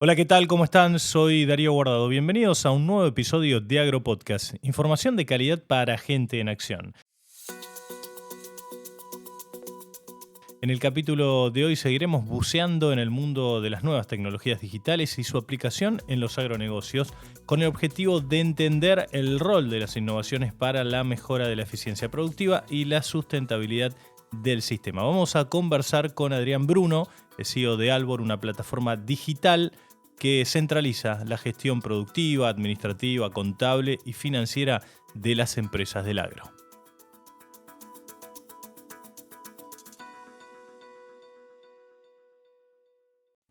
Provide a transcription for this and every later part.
Hola, ¿qué tal? ¿Cómo están? Soy Darío Guardado. Bienvenidos a un nuevo episodio de AgroPodcast. Información de calidad para gente en acción. En el capítulo de hoy seguiremos buceando en el mundo de las nuevas tecnologías digitales y su aplicación en los agronegocios, con el objetivo de entender el rol de las innovaciones para la mejora de la eficiencia productiva y la sustentabilidad del sistema. Vamos a conversar con Adrián Bruno, el CEO de Albor, una plataforma digital que centraliza la gestión productiva, administrativa, contable y financiera de las empresas del agro.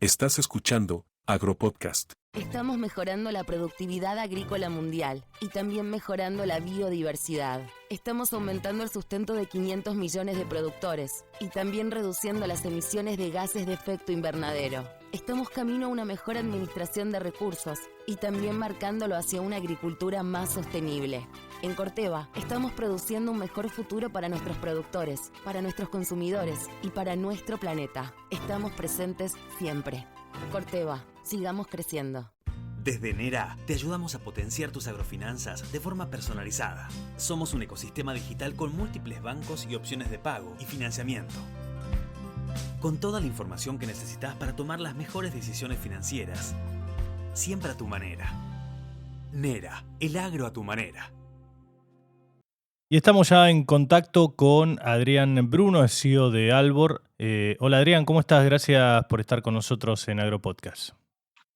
Estás escuchando AgroPodcast. Estamos mejorando la productividad agrícola mundial y también mejorando la biodiversidad. Estamos aumentando el sustento de 500 millones de productores y también reduciendo las emisiones de gases de efecto invernadero. Estamos camino a una mejor administración de recursos y también marcándolo hacia una agricultura más sostenible. En Corteva, estamos produciendo un mejor futuro para nuestros productores, para nuestros consumidores y para nuestro planeta. Estamos presentes siempre. Corteva, sigamos creciendo. Desde Nera, te ayudamos a potenciar tus agrofinanzas de forma personalizada. Somos un ecosistema digital con múltiples bancos y opciones de pago y financiamiento. Con toda la información que necesitas para tomar las mejores decisiones financieras. Siempre a tu manera. Nera, el agro a tu manera. Y estamos ya en contacto con Adrián Bruno, el CEO de Albor. Hola Adrián, ¿cómo estás? Gracias por estar con nosotros en AgroPodcast.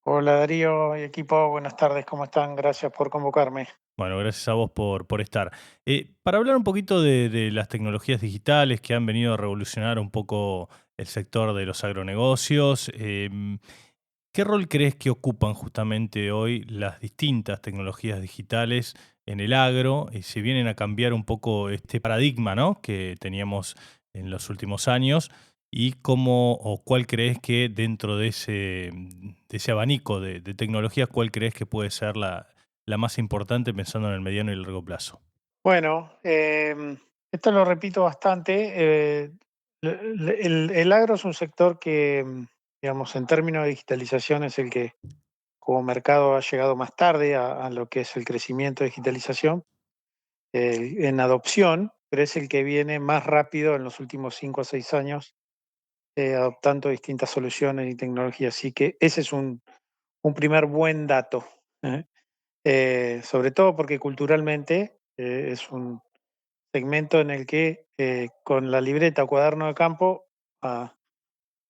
Hola Darío y equipo, buenas tardes, ¿cómo están? Gracias por convocarme. Bueno, gracias a vos por estar. Para hablar un poquito de las tecnologías digitales que han venido a revolucionar un poco el sector de los agronegocios, ¿qué rol crees que ocupan justamente hoy las distintas tecnologías digitales en el agro? Si vienen a cambiar un poco este paradigma, ¿no?, que teníamos en los últimos años, y cómo o cuál crees que dentro de ese abanico de tecnologías, cuál crees que puede ser la más importante pensando en el mediano y el largo plazo. Bueno, esto lo repito bastante. El agro es un sector que, digamos, en términos de digitalización es el que como mercado ha llegado más tarde a lo que es el crecimiento de digitalización en adopción, pero es el que viene más rápido en los últimos 5 o 6 años, adoptando distintas soluciones y tecnologías. Así que ese es un primer buen dato. Sobre todo porque culturalmente es un segmento en el que con la libreta o cuaderno de campo a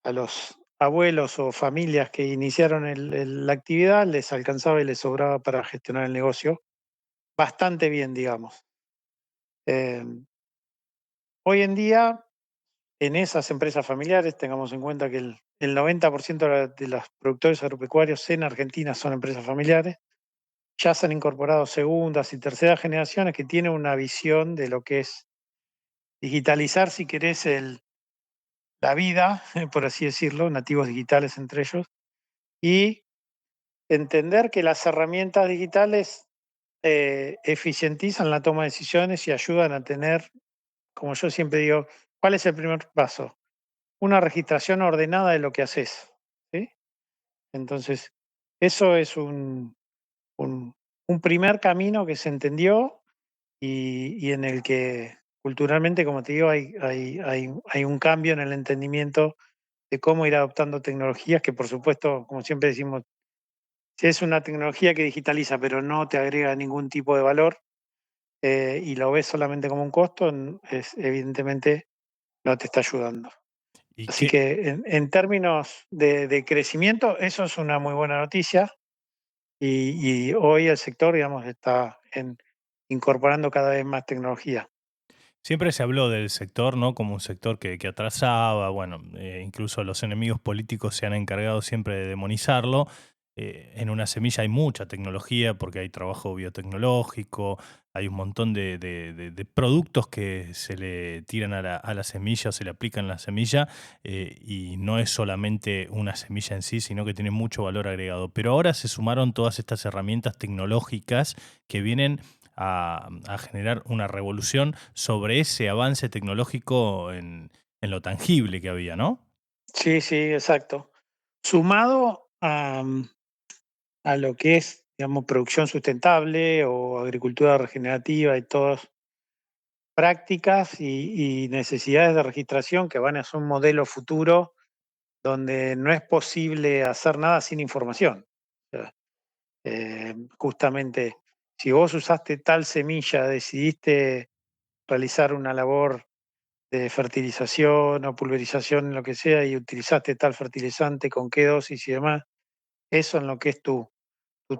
los abuelos o familias que iniciaron la actividad les alcanzaba y les sobraba para gestionar el negocio bastante bien, digamos. Eh, Hoy en día, en esas empresas familiares, tengamos en cuenta que el 90% de los productores agropecuarios en Argentina son empresas familiares. Ya se han incorporado segundas y terceras generaciones que tienen una visión de lo que es digitalizar, si querés, la vida, por así decirlo, nativos digitales entre ellos, y entender que las herramientas digitales eficientizan la toma de decisiones y ayudan a tener, como yo siempre digo, ¿cuál es el primer paso? Una registración ordenada de lo que haces, ¿sí? Entonces, eso es un, un primer camino que se entendió y en el que culturalmente, como te digo, hay un cambio en el entendimiento de cómo ir adoptando tecnologías que, por supuesto, como siempre decimos, si es una tecnología que digitaliza pero no te agrega ningún tipo de valor y lo ves solamente como un costo, evidentemente no te está ayudando. ¿Y Así qué, que en términos de crecimiento, eso es una muy buena noticia y hoy el sector, digamos, está incorporando cada vez más tecnología. Siempre se habló del sector, ¿no?, como un sector que atrasaba, bueno, incluso los enemigos políticos se han encargado siempre de demonizarlo. En una semilla hay mucha tecnología porque hay trabajo biotecnológico, hay un montón de productos que se le tiran a la semilla o se le aplican a la semilla, y no es solamente una semilla en sí, sino que tiene mucho valor agregado. Pero ahora se sumaron todas estas herramientas tecnológicas que vienen a generar una revolución sobre ese avance tecnológico en lo tangible que había, ¿no? Sí, sí, exacto. Sumado a lo que es, digamos, producción sustentable o agricultura regenerativa y todas prácticas y necesidades de registración que van a ser un modelo futuro donde no es posible hacer nada sin información. O sea, justamente, si vos usaste tal semilla, decidiste realizar una labor de fertilización o pulverización, lo que sea, y utilizaste tal fertilizante, con qué dosis y demás, eso en lo que es tu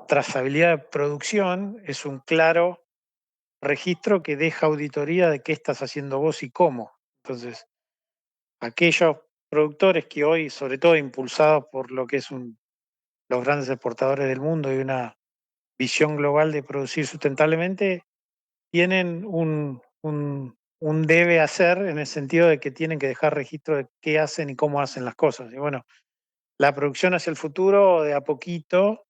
trazabilidad de producción es un claro registro que deja auditoría de qué estás haciendo vos y cómo. Entonces, aquellos productores que hoy, sobre todo impulsados por lo que es los grandes exportadores del mundo y una visión global de producir sustentablemente, tienen un debe hacer en el sentido de que tienen que dejar registro de qué hacen y cómo hacen las cosas. Y bueno, la producción hacia el futuro, de a poquito,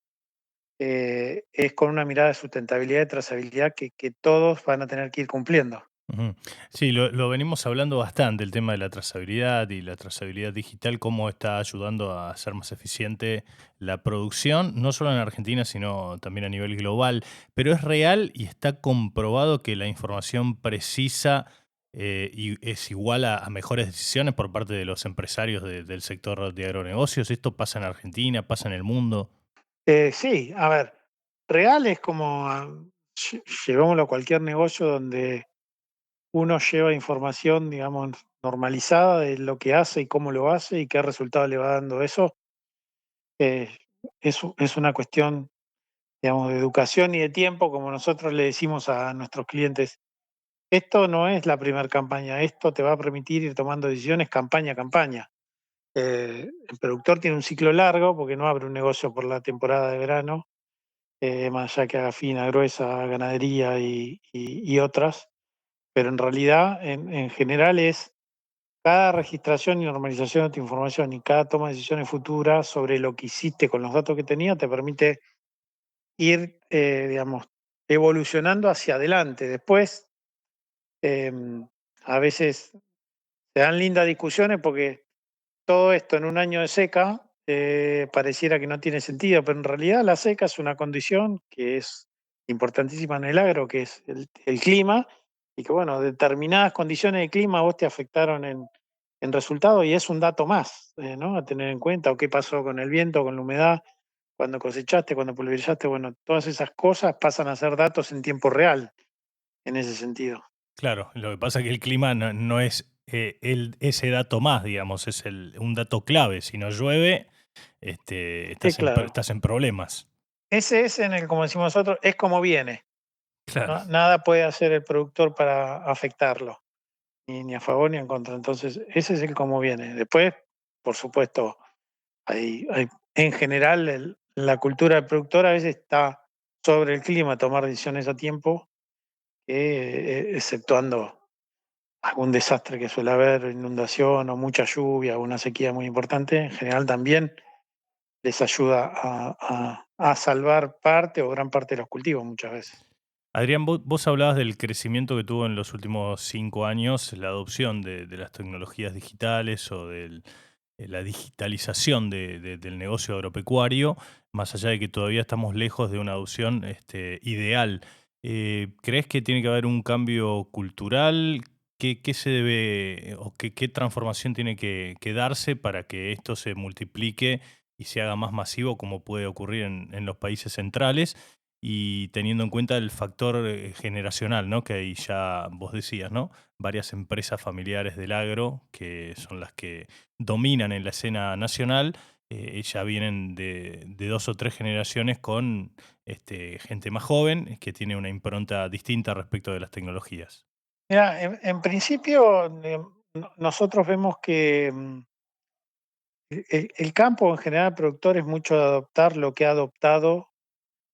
es con una mirada de sustentabilidad y trazabilidad que todos van a tener que ir cumpliendo. Ujú. Sí, lo venimos hablando bastante, el tema de la trazabilidad y la trazabilidad digital, cómo está ayudando a hacer más eficiente la producción, no solo en Argentina, sino también a nivel global. Pero es real y está comprobado que la información precisa y es igual a mejores decisiones por parte de los empresarios del sector de agronegocios. ¿Esto pasa en Argentina, pasa en el mundo? Sí, a ver, real es como, llevémoslo a cualquier negocio donde uno lleva información, digamos, normalizada de lo que hace y cómo lo hace y qué resultado le va dando eso. eh, es una cuestión, digamos, de educación y de tiempo, como nosotros le decimos a nuestros clientes. Esto no es la primera campaña, esto te va a permitir ir tomando decisiones campaña a campaña. El productor tiene un ciclo largo porque no abre un negocio por la temporada de verano, más allá que haga fina, gruesa, ganadería y otras, pero en realidad, en general, es cada registración y normalización de tu información y cada toma de decisiones futuras sobre lo que hiciste con los datos que tenía te permite ir, digamos, evolucionando hacia adelante. Después, a veces se dan lindas discusiones porque todo esto en un año de seca pareciera que no tiene sentido, pero en realidad la seca es una condición que es importantísima en el agro, que es el clima, y que bueno, determinadas condiciones de clima a vos te afectaron en resultado y es un dato más, ¿no? A tener en cuenta, o qué pasó con el viento, con la humedad, cuando cosechaste, cuando pulverizaste, bueno, todas esas cosas pasan a ser datos en tiempo real en ese sentido. Claro, lo que pasa es que el clima no es ese dato más, digamos, es un dato clave. Si no llueve, Claro, estás en problemas. ese es en el, como decimos nosotros, es como viene. Claro. Nada puede hacer el productor para afectarlo, ni a favor ni en contra. Entonces, ese es el cómo viene. Después, por supuesto, en general, la cultura del productor a veces está sobre el clima, tomar decisiones a tiempo, exceptuando algún desastre que suele haber, inundación o mucha lluvia o una sequía muy importante. En general, también les ayuda a salvar parte o gran parte de los cultivos muchas veces. Adrián, vos hablabas del crecimiento que tuvo en los últimos 5 años la adopción de las tecnologías digitales o de la digitalización del negocio agropecuario, más allá de que todavía estamos lejos de una adopción ideal. ¿Crees que tiene que haber un cambio cultural? ¿Qué se debe o qué transformación tiene que darse para que esto se multiplique y se haga más masivo como puede ocurrir en los países centrales? Y teniendo en cuenta el factor generacional, ¿no? Que ahí ya vos decías, ¿no? Varias empresas familiares del agro, que son las que dominan en la escena nacional, ya vienen de 2 o 3 generaciones con gente más joven que tiene una impronta distinta respecto de las tecnologías. Mira, en principio, nosotros vemos que el campo en general productor es mucho de adoptar lo que ha adoptado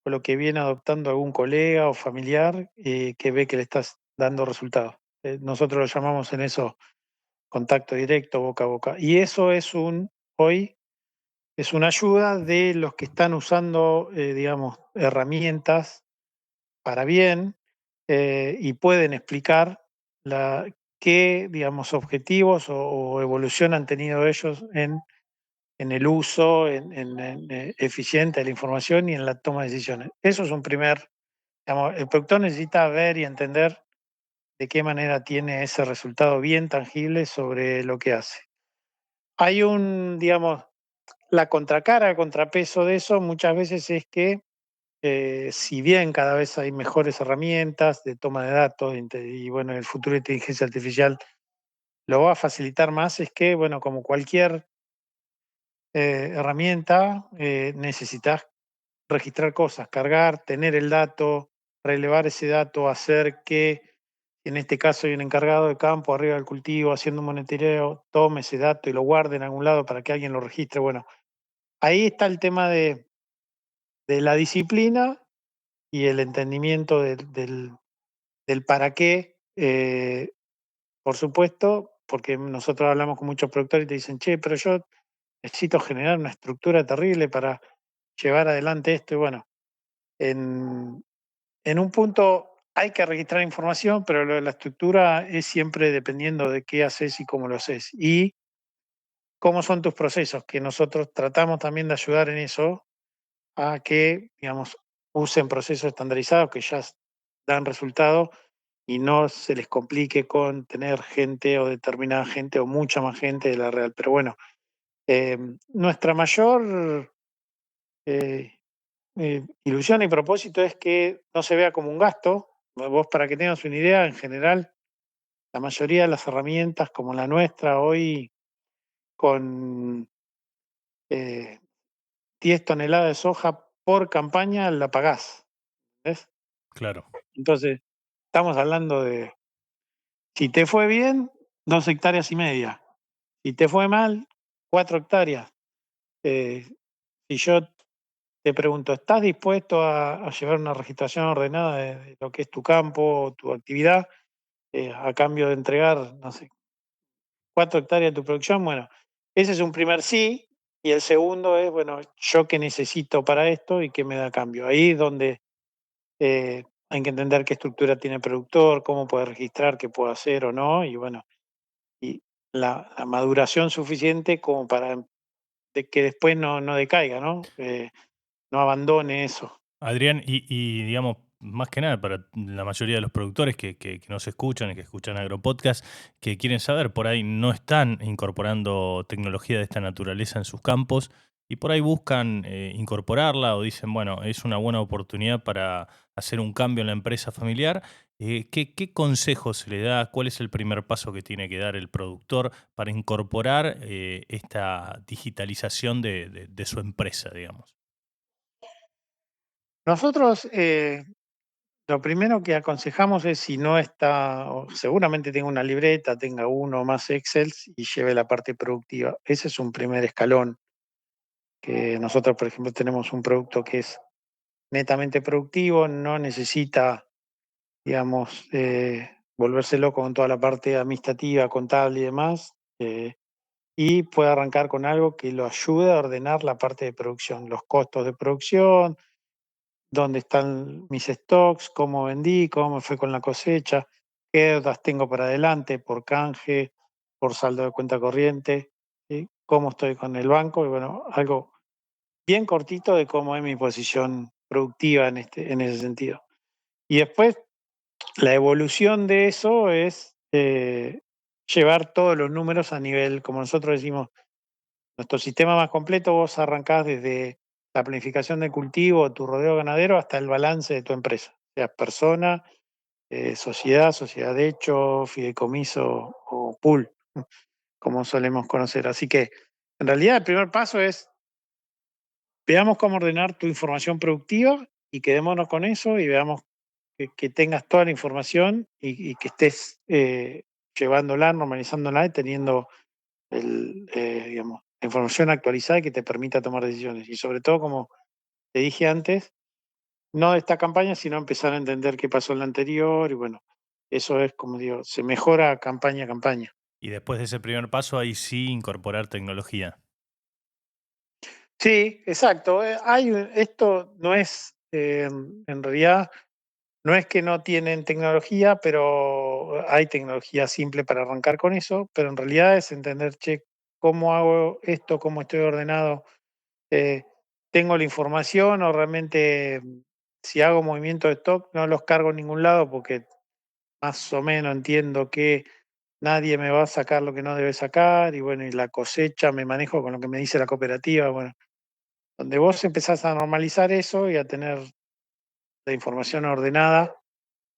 o lo que viene adoptando algún colega o familiar que ve que le estás dando resultados. Nosotros lo llamamos en eso contacto directo, boca a boca. Y eso hoy es una ayuda de los que están usando, digamos, herramientas para bien y pueden explicar qué, digamos, objetivos o evolución han tenido ellos en el uso eficiente de la información y en la toma de decisiones. Eso es un primer, digamos, el productor necesita ver y entender de qué manera tiene ese resultado bien tangible sobre lo que hace. Hay digamos, la contracara, el contrapeso de eso muchas veces es que si bien cada vez hay mejores herramientas de toma de datos y bueno, el futuro de inteligencia artificial lo va a facilitar más, es que, bueno, como cualquier herramienta, necesitas registrar cosas, cargar, tener el dato, relevar ese dato, hacer que, en este caso hay un encargado de campo arriba del cultivo haciendo un monitoreo, tome ese dato y lo guarde en algún lado para que alguien lo registre. Bueno, ahí está el tema de la disciplina y el entendimiento del para qué, por supuesto, porque nosotros hablamos con muchos productores y te dicen, che, pero yo necesito generar una estructura terrible para llevar adelante esto. Y bueno, en, en un punto hay que registrar información, pero lo de la estructura es siempre dependiendo de qué haces y cómo lo haces. Y cómo son tus procesos, que nosotros tratamos también de ayudar en eso, a que, digamos, usen procesos estandarizados que ya dan resultados y no se les complique con tener gente o determinada gente o mucha más gente de la real. Pero bueno, nuestra mayor ilusión y propósito es que no se vea como un gasto. Vos, para que tengas una idea, en general, la mayoría de las herramientas como la nuestra hoy con 10 toneladas de soja por campaña la pagás. ¿Ves? Claro. Entonces, estamos hablando de, si te fue bien, 2,5 hectáreas. Si te fue mal, 4 hectáreas. Si yo te pregunto, ¿estás dispuesto a llevar una registración ordenada de lo que es tu campo o tu actividad a cambio de entregar, no sé, 4 hectáreas de tu producción? Bueno, ese es un primer sí. Y el segundo es, bueno, ¿yo qué necesito para esto y qué me da a cambio? Ahí es donde hay que entender qué estructura tiene el productor, cómo puede registrar, qué puede hacer o no. Y bueno, y la maduración suficiente como para de que después no decaiga, ¿no? No abandone eso. Adrián, digamos, más que nada para la mayoría de los productores que nos escuchan y que escuchan Agropodcast, que quieren saber, por ahí no están incorporando tecnología de esta naturaleza en sus campos y por ahí buscan incorporarla o dicen, bueno, es una buena oportunidad para hacer un cambio en la empresa familiar. ¿Qué consejo se le da? ¿Cuál es el primer paso que tiene que dar el productor para incorporar esta digitalización de su empresa, digamos? Nosotros lo primero que aconsejamos es si no está, o seguramente tenga una libreta, tenga uno o más Excels y lleve la parte productiva. Ese es un primer escalón, que nosotros, por ejemplo, tenemos un producto que es netamente productivo, no necesita, digamos, volverse loco con toda la parte administrativa, contable y demás, y puede arrancar con algo que lo ayude a ordenar la parte de producción, los costos de producción, dónde están mis stocks, cómo vendí, cómo me fue con la cosecha, qué deudas tengo para adelante por canje, por saldo de cuenta corriente, ¿sí? Cómo estoy con el banco y bueno, algo bien cortito de cómo es mi posición productiva en ese sentido. Y después, la evolución de eso es llevar todos los números a nivel, como nosotros decimos, nuestro sistema más completo. Vos arrancás desde la planificación del cultivo, tu rodeo ganadero, hasta el balance de tu empresa, sea persona, sociedad de hecho, fideicomiso o pool, como solemos conocer. Así que, en realidad, el primer paso es, veamos cómo ordenar tu información productiva y quedémonos con eso y veamos que tengas toda la información y que estés llevándola, normalizándola y teniendo digamos, la información actualizada y que te permita tomar decisiones. Y sobre todo, como te dije antes, no de esta campaña, sino empezar a entender qué pasó en la anterior. Y bueno, eso es, como digo, se mejora campaña a campaña. Y después de ese primer paso, ahí sí incorporar tecnología. Sí, exacto. Esto no es, en realidad, no es que no tienen tecnología, pero hay tecnología simple para arrancar con eso, pero en realidad es entender, che, cómo hago esto, cómo estoy ordenado, eh, tengo la información o realmente si hago movimiento de stock no los cargo en ningún lado porque más o menos entiendo que nadie me va a sacar lo que no debe sacar y bueno, y la cosecha me manejo con lo que me dice la cooperativa, bueno, donde vos empezás a normalizar eso y a tener la información ordenada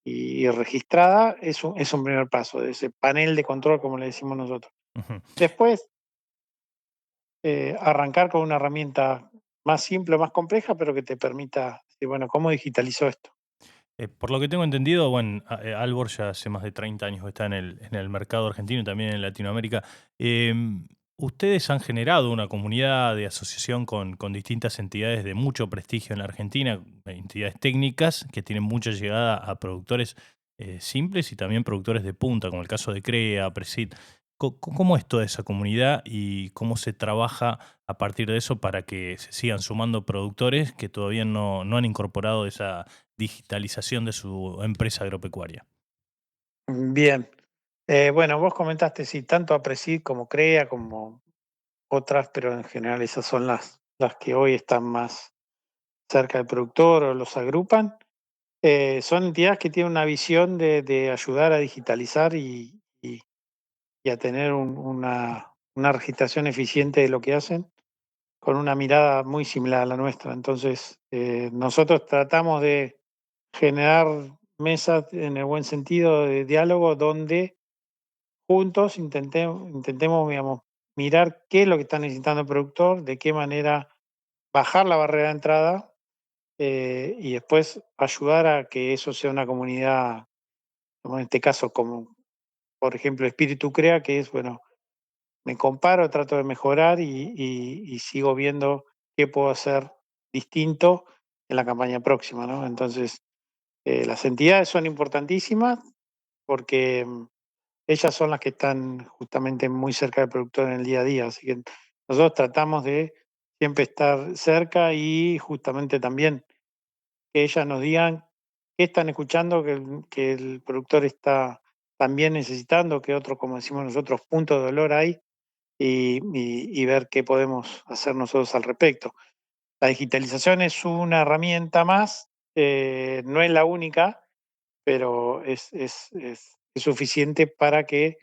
y registrada, es un primer paso, de ese panel de control, como le decimos nosotros. Ujú. Después, arrancar con una herramienta más simple o más compleja, pero que te permita, decir, bueno, ¿cómo digitalizo esto? Por lo que tengo entendido, bueno, Albor ya hace más de 30 años que está en el mercado argentino y también en Latinoamérica. Ustedes han generado una comunidad de asociación con distintas entidades de mucho prestigio en la Argentina, entidades técnicas que tienen mucha llegada a productores simples y también productores de punta, como el caso de CREA, Presid. ¿Cómo es toda esa comunidad y cómo se trabaja a partir de eso para que se sigan sumando productores que todavía no han incorporado esa digitalización de su empresa agropecuaria? Bien. Bueno, vos comentaste, sí, tanto APRESID como CREA, como otras, pero en general esas son las que hoy están más cerca del productor o los agrupan. Son entidades que tienen una visión de ayudar a digitalizar y a tener una registración eficiente de lo que hacen, con una mirada muy similar a la nuestra. Entonces, nosotros tratamos de generar mesas en el buen sentido de diálogo donde juntos intentemos, digamos, mirar qué es lo que está necesitando el productor, de qué manera bajar la barrera de entrada y después ayudar a que eso sea una comunidad, como en este caso, como por ejemplo Espíritu Crea, que es, bueno, me comparo, trato de mejorar y sigo viendo qué puedo hacer distinto en la campaña próxima, ¿no? Entonces, las entidades son importantísimas porque ellas son las que están justamente muy cerca del productor en el día a día, así que nosotros tratamos de siempre estar cerca y justamente también que ellas nos digan qué están escuchando, que el productor está también necesitando, que otros, como decimos nosotros, puntos de dolor hay y ver qué podemos hacer nosotros al respecto. La digitalización es una herramienta más, no es la única, pero es suficiente para que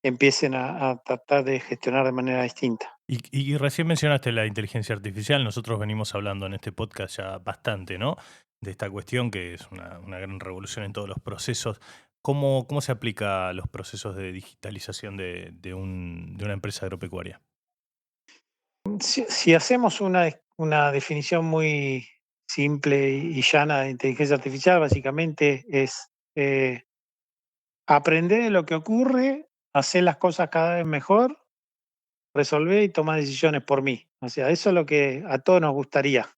empiecen a tratar de gestionar de manera distinta. Y recién mencionaste la inteligencia artificial. Nosotros venimos hablando en este podcast ya bastante, ¿no? De esta cuestión que es una gran revolución en todos los procesos. ¿Cómo se aplica a los procesos de digitalización de una empresa agropecuaria? Si hacemos una definición muy simple y llana de inteligencia artificial, básicamente es aprender de lo que ocurre, hacer las cosas cada vez mejor, resolver y tomar decisiones por mí. O sea, eso es lo que a todos nos gustaría.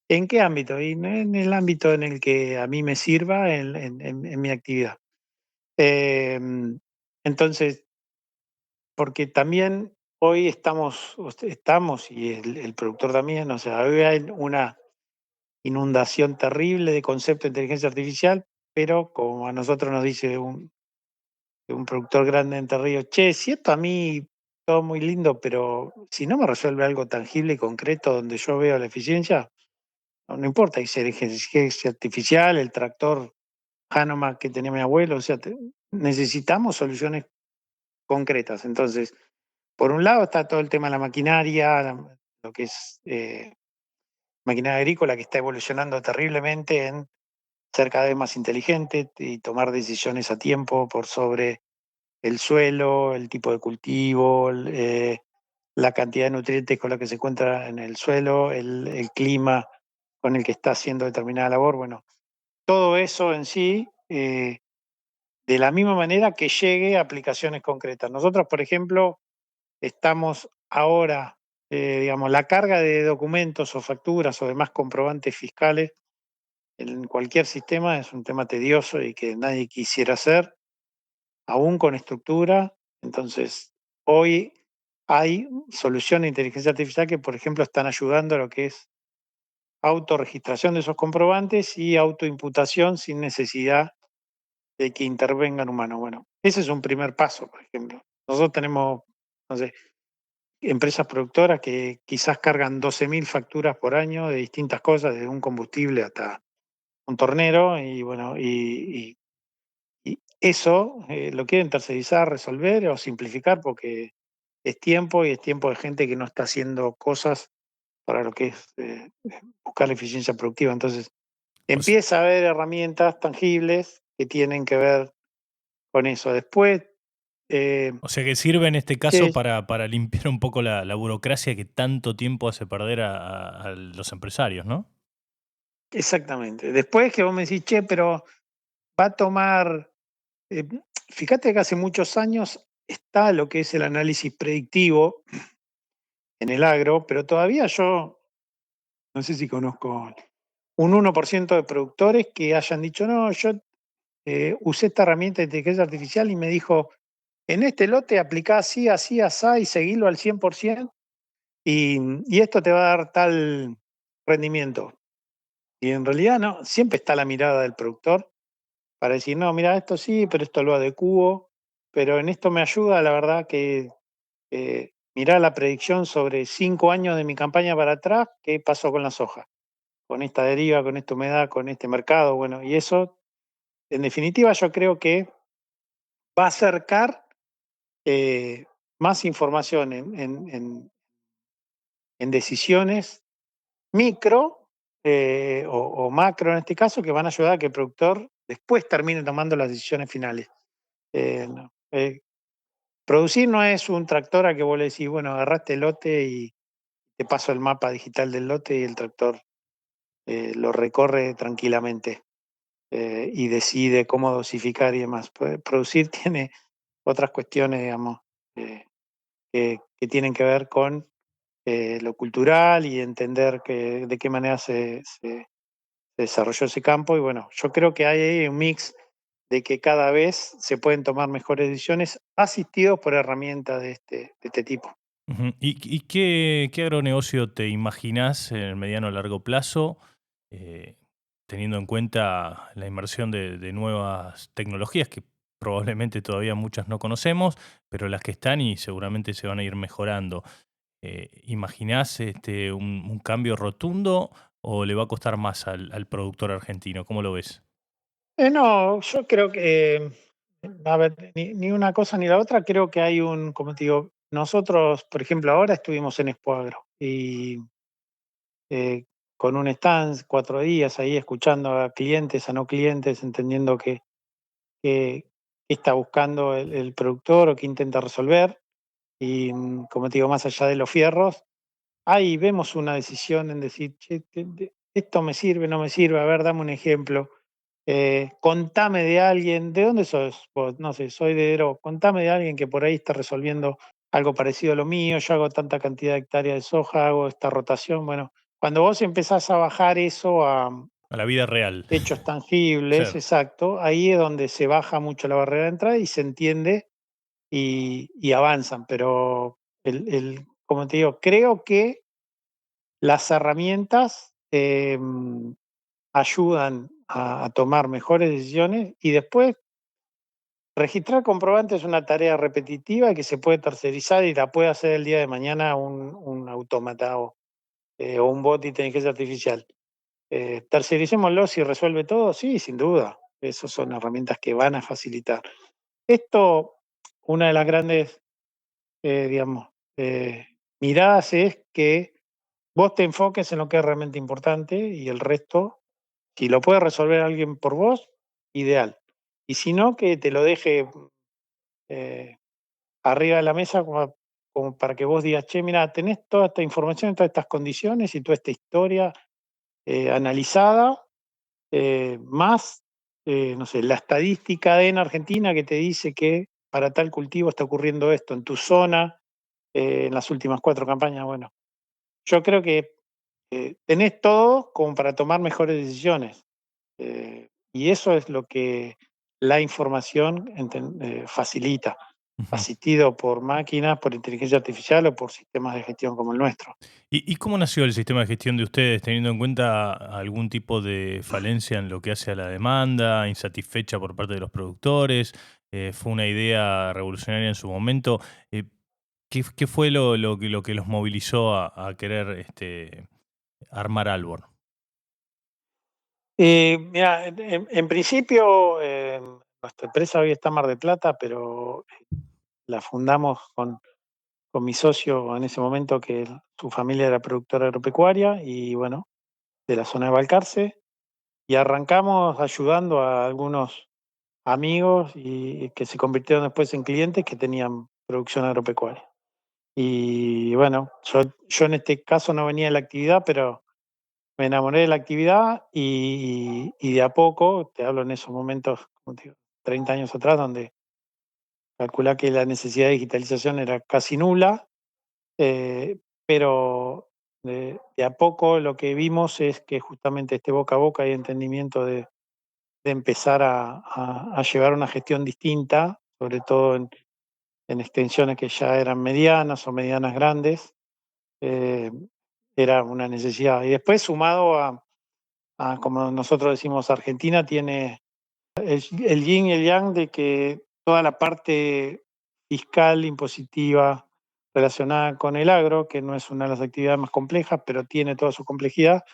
¿En qué ámbito? Y en el ámbito en el que a mí me sirva en mi actividad. Entonces, porque también hoy estamos y el productor también, o sea, hoy hay una inundación terrible de conceptos de inteligencia artificial, pero como a nosotros nos dice un productor grande en Entre Ríos, che, si esto a mí todo muy lindo, pero si no me resuelve algo tangible y concreto donde yo veo la eficiencia, no importa, hay inteligencia artificial, el tractor Hanomag que tenía mi abuelo, o sea, necesitamos soluciones concretas. Entonces, por un lado está todo el tema de la maquinaria, lo que es maquinaria agrícola que está evolucionando terriblemente en ser cada vez más inteligente y tomar decisiones a tiempo por sobre el suelo, el tipo de cultivo, la cantidad de nutrientes con la que se encuentra en el suelo, el clima con el que está haciendo determinada labor. Bueno, todo eso en sí, de la misma manera que llegue a aplicaciones concretas. Nosotros, por ejemplo, estamos ahora, digamos, la carga de documentos o facturas o demás comprobantes fiscales en cualquier sistema es un tema tedioso y que nadie quisiera hacer, aún con estructura. Entonces, hoy hay soluciones de inteligencia artificial que, por ejemplo, están ayudando a lo que es autorregistración de esos comprobantes y autoimputación sin necesidad de que intervengan humanos. Bueno, ese es un primer paso, por ejemplo. Nosotros tenemos, no sé, empresas productoras que quizás cargan 12.000 facturas por año de distintas cosas, desde un combustible hasta un tornero, y bueno, y eso lo quieren tercerizar, resolver o simplificar porque es tiempo y es tiempo de gente que no está haciendo cosas para lo que es buscar la eficiencia productiva. Entonces, O se- empieza a haber herramientas tangibles que tienen que ver con eso. Después, eh, o sea que sirve en este caso che, para limpiar un poco la burocracia que tanto tiempo hace perder a los empresarios, ¿no? exactamente. Después que vos me decís, che, pero va a tomar, eh, fíjate que hace muchos años está lo que es el análisis predictivo en el agro, pero todavía yo no sé si conozco un 1% de productores que hayan dicho, no, yo usé esta herramienta de inteligencia artificial y me dijo, en este lote aplicá así, así, así y seguilo al 100% y esto te va a dar tal rendimiento. Y en realidad no, siempre está la mirada del productor para decir, no, mira, esto sí, pero esto lo adecuo, pero en esto me ayuda, la verdad que mirá la predicción sobre 5 años de mi campaña para atrás, qué pasó con la soja, con esta deriva, con esta humedad, con este mercado, bueno, y eso, en definitiva, yo creo que va a acercar más información en decisiones micro o macro en este caso, que van a ayudar a que el productor después termine tomando las decisiones finales. No, producir no es un tractor a que vos le decís, bueno, agarraste el lote y te paso el mapa digital del lote y el tractor lo recorre tranquilamente y decide cómo dosificar y demás. Producir tiene otras cuestiones, digamos, eh, que tienen que ver con lo cultural y entender de qué manera se desarrolló ese campo. Y bueno, yo creo que hay ahí un mix de que cada vez se pueden tomar mejores decisiones asistidos por herramientas de este tipo. Ujú. ¿Y qué agronegocio te imaginas en el mediano o largo plazo, eh, teniendo en cuenta la inversión de nuevas tecnologías que probablemente todavía muchas no conocemos, pero las que están y seguramente se van a ir mejorando? ¿Imaginás un cambio rotundo o le va a costar más al productor argentino? ¿Cómo lo ves? No, yo creo que, a ver, ni una cosa ni la otra, creo que hay como te digo, nosotros, por ejemplo, ahora estuvimos en Expo Agro y eh, con un stand 4 días ahí escuchando a clientes, a no clientes, entendiendo qué está buscando el productor o qué intenta resolver. Y como te digo, más allá de los fierros, ahí vemos una decisión en decir, che, esto me sirve, no me sirve, a ver, dame un ejemplo. Contame de alguien, ¿de dónde sos vos? No sé, soy de Ero, contame de alguien que por ahí está resolviendo algo parecido a lo mío, yo hago tanta cantidad de hectáreas de soja, hago esta rotación. Bueno, cuando vos empezás a bajar eso a A la vida real. hechos tangibles, Claro. exacto, ahí es donde se baja mucho la barrera de entrada y se entiende y avanzan. Pero como te digo, creo que las herramientas ayudan a tomar mejores decisiones y después registrar comprobantes es una tarea repetitiva que se puede tercerizar y la puede hacer el día de mañana un autómata o un bot de inteligencia artificial. Tercericémoslo si resuelve todo, sí, sin duda. Esas son herramientas que van a facilitar. Esto, una de las grandes, digamos, miradas es que vos te enfoques en lo que es realmente importante y el resto, si lo puede resolver alguien por vos, ideal. Y si no, que te lo deje eh, arriba de la mesa como para que vos digas, che, mira, tenés toda esta información, todas estas condiciones y toda esta historia analizada, más, no sé, la estadística en Argentina que te dice que para tal cultivo está ocurriendo esto en tu zona, en las últimas 4 campañas. Bueno, yo creo que tenés todo como para tomar mejores decisiones. Y eso es lo que la información facilita, Ujú. asistido por máquinas, por inteligencia artificial o por sistemas de gestión como el nuestro. ¿Y cómo nació el sistema de gestión de ustedes, teniendo en cuenta algún tipo de falencia en lo que hace a la demanda, insatisfecha por parte de los productores? ¿Fue una idea revolucionaria en su momento? ¿Qué fue lo que los movilizó a querer armar Albor? Mira, en principio, nuestra empresa hoy está en Mar del Plata, pero la fundamos con mi socio en ese momento, que su familia era productora agropecuaria y bueno, de la zona de Balcarce, y arrancamos ayudando a algunos amigos y que se convirtieron después en clientes que tenían producción agropecuaria. Y bueno, yo en este caso no venía de la actividad, pero me enamoré de la actividad y de a poco, te hablo en esos momentos, como te digo, 30 años atrás, donde calculá que la necesidad de digitalización era casi nula, pero de a poco lo que vimos es que justamente este boca a boca y entendimiento de empezar a llevar una gestión distinta, sobre todo en extensiones que ya eran medianas o medianas grandes, era una necesidad. Y después sumado como nosotros decimos, Argentina tiene el yin y el yang de que toda la parte fiscal, impositiva, relacionada con el agro, que no es una de las actividades más complejas, pero tiene toda su complejidad,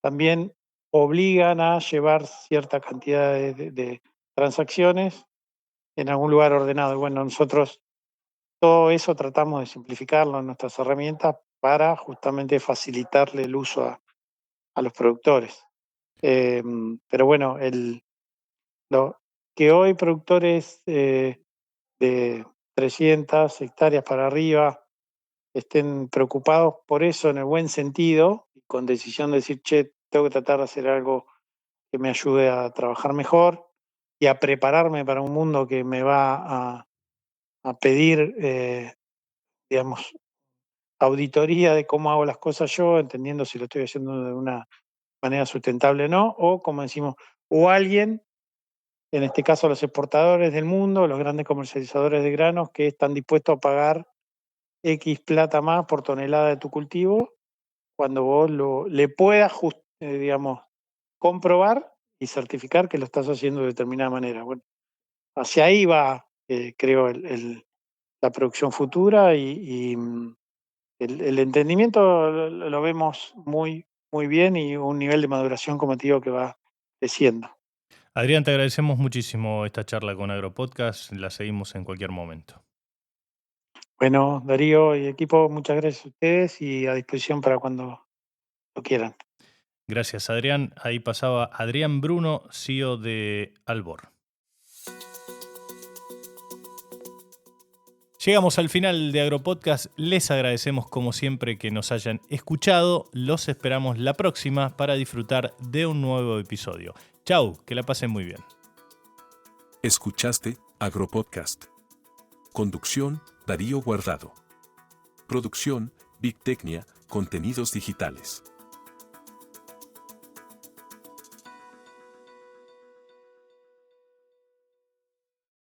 también obligan a llevar cierta cantidad de transacciones en algún lugar ordenado. Y bueno, nosotros todo eso tratamos de simplificarlo en nuestras herramientas para justamente facilitarle el uso a los productores. Pero bueno, lo que hoy productores de 300 hectáreas para arriba estén preocupados por eso en el buen sentido, con decisión de decir, che, tengo que tratar de hacer algo que me ayude a trabajar mejor y a prepararme para un mundo que me va a pedir, digamos, auditoría de cómo hago las cosas yo, entendiendo si lo estoy haciendo de una manera sustentable o no, o como decimos, o alguien, en este caso los exportadores del mundo, los grandes comercializadores de granos, que están dispuestos a pagar X plata más por tonelada de tu cultivo, cuando vos le puedas, digamos, comprobar y certificar que lo estás haciendo de determinada manera. Bueno, hacia ahí va, creo, la producción futura y el entendimiento lo vemos muy, muy bien y un nivel de maduración, como te digo, que va creciendo. Adrián, te agradecemos muchísimo esta charla con AgroPodcast. La seguimos en cualquier momento. Bueno, Darío y equipo, muchas gracias a ustedes y a disposición para cuando lo quieran. Gracias, Adrián. Ahí pasaba Adrián Bruno, CEO de Albor. Llegamos al final de AgroPodcast. Les agradecemos como siempre que nos hayan escuchado. Los esperamos la próxima para disfrutar de un nuevo episodio. Chau, que la pasen muy bien. Escuchaste AgroPodcast. Conducción, Darío Guardado. Producción, Big Tecnia, Contenidos Digitales.